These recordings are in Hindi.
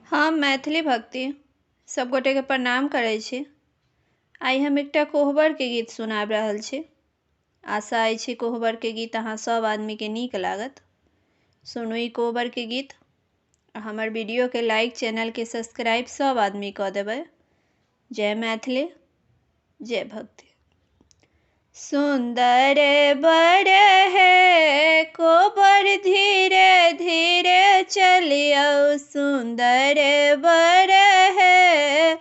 हम मैथिली भक्ति सब गोटे के प्रणाम करै छी। आइ हम एकटा कोहबर के गीत सुनाबि रहल छी। आशा अछि कोहबर के गीत अहाँ सब आदमी के नीक लागत। सुनू ई कोहबर के गीत। हमर वीडियो के लाइक, चैनल के सब्सक्राइब सब आदमी कऽ देबै। जय मैथिली, जय भक्ति। सुंदर बड़ है कोबर धीरे धीरे चलियो, सुंदर बड़ है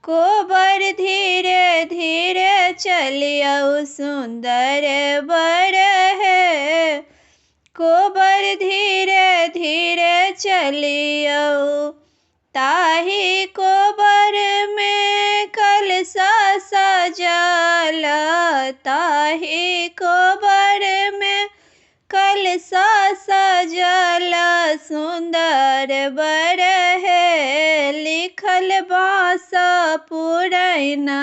कोबर धीरे धीरे चलियो, सुंदर बड़ है कोबर धीरे धीरे चलियो। ताही कोबर में कलशा सजल, ताही कोबर में कलशा सजल, सुंदर बड़ है लिखल बाँस पुरैना,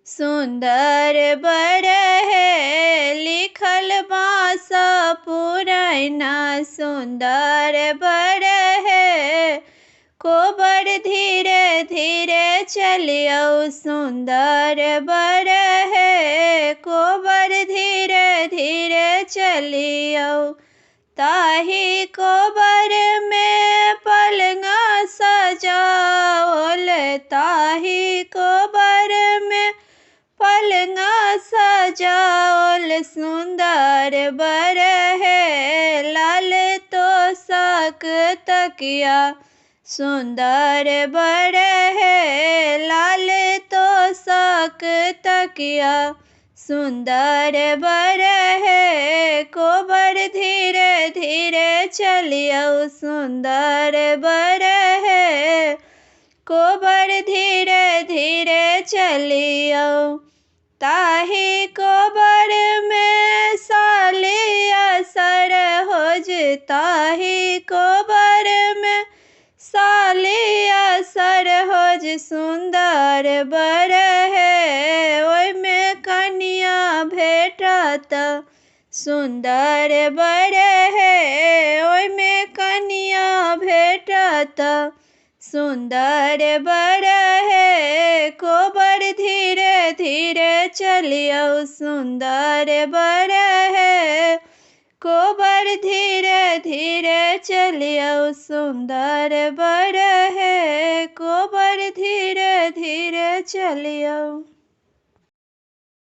सुंदर बड़ है लिखल बाँस पुरैना, सुंदर बड़ है कोबर धीरे धीरे चलियो, सुंदर बड़ है कोबर धीरे धीरे चलियो। ताही कोबर में पलंगा सजाओल, ताही कोबर में पलंगा सजाओल, सुंदर बड़ है लाल तोशक तकिया, सुंदर बड़ है लाल तोशक तकिया, सुंदर बड़ है कोबर धीरे धीरे चलियो, सुंदर बड़ है कोबर धीरे धीरे चलियो। ताही कोबर में सालिया सरहोज, ताही कोबर में सालिया सरहोज, सुंदर बड़ है ओय में कनिया भेटत, सुंदर बड़ है ओय में कनिया भेटत, सुंदर बड़ है कोबर धीरे धीरे चलियो, सुंदर बड़ है कोबर धीरे धीरे चलियो, सुंदर बड़ है कोबर धीरे धीरे चलियो।